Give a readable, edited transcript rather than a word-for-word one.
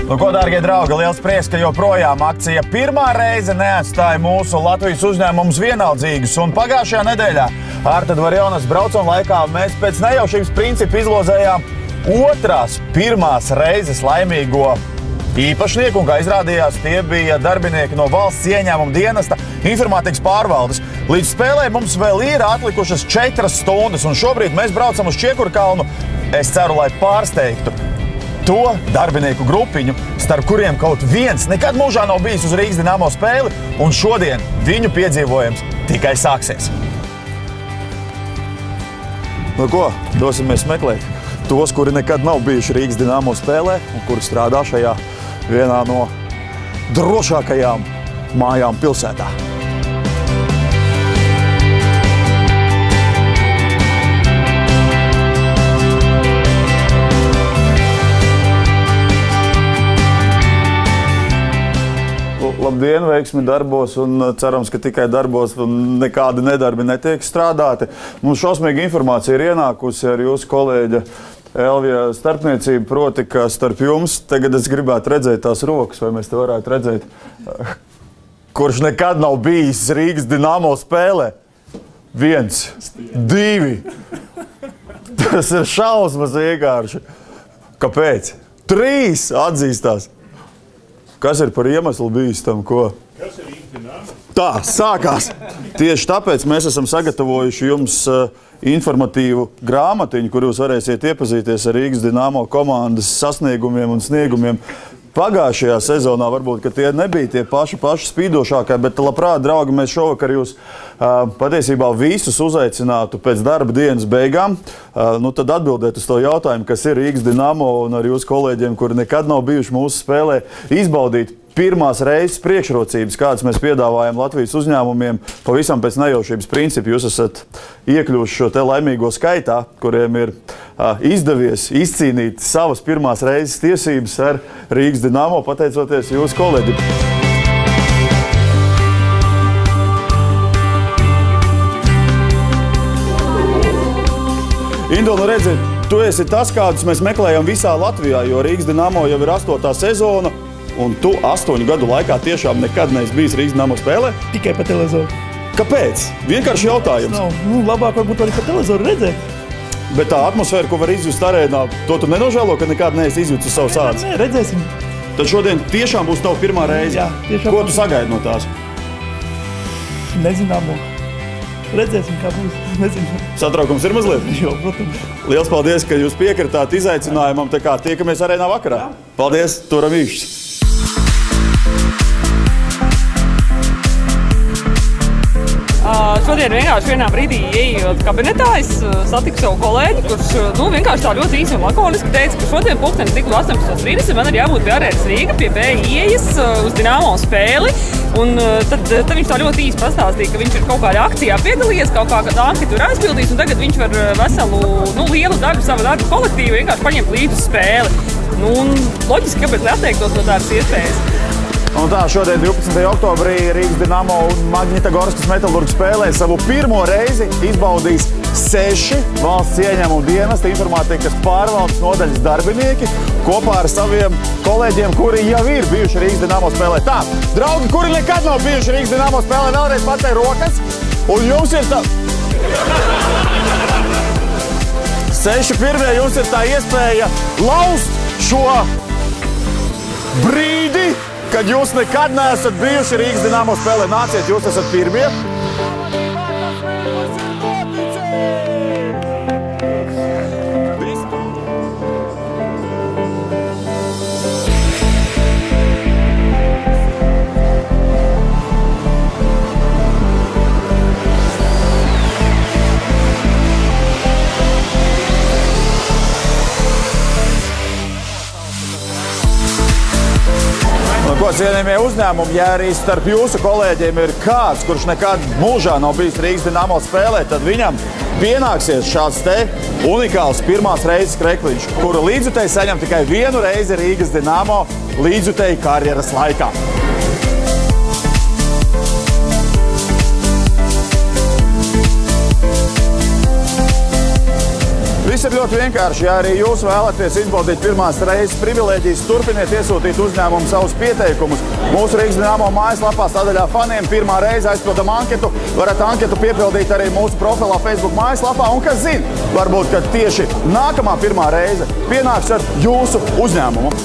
Nu, ko, dārgie draugi, liels prieks, ka joprojām akcija pirmā reize neatstāja mūsu Latvijas uzņēmumus vienaldzīgus. Un pagājušajā nedēļā Arta Dvarjonas braucuma laikā mēs pēc nejaušības principa izlozējām pirmās reizes laimīgo īpašnieku, un, kā izrādījās, tie bija darbinieki no valsts ieņēmuma dienesta informātikas pārvaldes. Līdz spēlē mums vēl ir atlikušas 4 stundas, un šobrīd mēs braucam uz Čiekurkalnu. Es ceru, lai pārsteigtu to darbinieku grupiņu, starp kuriem kaut viens nekad mūžā nav bijis uz Rīgas Dinamo spēli, un šodien viņu piedzīvojums tikai sāksies. Nu ko, dosimies meklēt tos, kuri nekad nav bijuši Rīgas Dinamo spēlē un kuri strādā šajā vienā no drošākajām mājām pilsētā. Labdien, veiksmi darbos, un cerams, ka tikai darbos un nekādi nedarbi netiek strādāti. Mums šausmīga informācija ir ienākusi ar jūsu kolēģa Elvija starpniecību, proti, ka starp jums tagad es gribētu redzēt tās rokas, vai mēs te varētu redzēt, kurš nekad nav bijis Rīgas Dinamo spēlē. 1, 2. Tas ir šausmas vienkārši. Kāpēc? 3 atzīstās. Kas ir par iemeslu bijis tam, ko? Kas ir Rīgas Dinamo? Tā, sākās. Tieši tāpēc mēs esam sagatavojuši jums informatīvu grāmatiņu, kur jūs varēsiet iepazīties ar Rīgas Dinamo komandas sasniegumiem un sniegumiem. Pagājušajā sezonā varbūt, ka tie nebija tie paši spīdošākie, bet labprāt, draugi, mēs šovakar jūs patiesībā visus uzaicinātu pēc darba dienas beigām. Nu, tad atbildēt uz to jautājumu, kas ir Rīgas Dinamo, un ar jūsu kolēģiem, kuri nekad nav bijuši mūsu spēlē, izbaudīt pirmās reizes priekšrocības, kādas mēs piedāvājam Latvijas uzņēmumiem, pavisam pēc nejaušības principa. Jūs esat iekļuvuši šo te laimīgo skaitā, kuriem ir izdevies izcīnīt savas pirmās reizes tiesības ar Rīgas Dinamo, pateicoties jūsu kolēģiem. Indula, nu redzi, tu esi tas, kādus mēs meklējam visā Latvijā, jo Rīgas Dinamo jau ir 8. sezona, un tu 8 gadu laikā tiešām nekad neesi bijis Rīgas Dinamo spēlē? Tikai pa televizoru. Kāpēc? Vienkārši jautājums. Labāk varbūt arī pa televizoru redzēt. Bet tā atmosfēra, ko var izjust arēnā, to tu nenožēlo, ka nekad neesi izjūtis uz savu sāci? Nē, redzēsim. Tad šodien tiešām būs tava pirmā reize? Jā, tiešām. Ko tu sagaidi no tās? Nezināmo. Redzēsim, kā būs. Nezinu. Satraukums ir mazliet? Jo, protams. Liels paldies, ka jūs piekritāt izaicinājumam, tā kā tiekamies arēnā vakarā. Jā. Paldies, turam īšķis! Šodien vienkārši vienā brīdī ieejot kabinetā, es satiku savu kolēģi, kurš vienkārši tā ļoti īsi un lakoniski teica, ka šodien pulkstenis 18:30 man ir jābūt pie Arēnas Rīga, pie B ieejas uz Dinamo spēli. Un tad viņš tā ļoti īsi pastāstīja, ka viņš ir kaut kādā akcijā piedalījies, kaut kādā anketu ir aizpildījis, un tagad viņš var veselu lielu daļu savu darbu kolektīvu vienkārši paņemt līdzi uz spēli. Un loģiski, kāpēc neatteiktos no tādas iespējas. Un tā, šodien 12. oktobrī Rīgas Dinamo un Magnitogorskas Metalurgs spēlē savu pirmo reizi izbaudīs 6 valsts ieņēmuma dienesta informātikas pārvaldes nodaļas darbinieki kopā ar saviem kolēģiem, kuri jau ir bijuši Rīgas Dinamo spēlē. Tā, draugi, kuri nekad nav bijuši Rīgas Dinamo spēlē, vēlreiz pacēj rokas, un jums ir tā... 6 pirmie jums ir tā iespēja laust šo brīdi, kad jūs nekad neesat bijuši Rīgas Dinamo spēlē. Nāciet, jūs esat pirmie. Ko, cienījamie uzņēmumi, ja arī starp jūsu kolēģiem ir kāds, kurš nekad mūžā nav bijis Rīgas Dinamo spēlē, tad viņam pienāksies šāds te unikāls pirmās reizes krekliņš, kuru līdzjutēji saņem tikai 1 reizi Rīgas Dinamo līdzjutēji karjeras laikā. Viss ir ļoti vienkārši. Ja arī jūs vēlaties izbaudīt pirmās reizes privilēģijas, turpiniet iesūtīt uzņēmumu savus pieteikumus. Mūsu Rīgas Dinamo mājaslapā sadaļā faniem pirmā reize aizpildam anketu. Varat anketu piepildīt arī mūsu profilā Facebook mājaslapā. Un kas zina, varbūt, ka tieši nākamā pirmā reize pienāks ar jūsu uzņēmumu.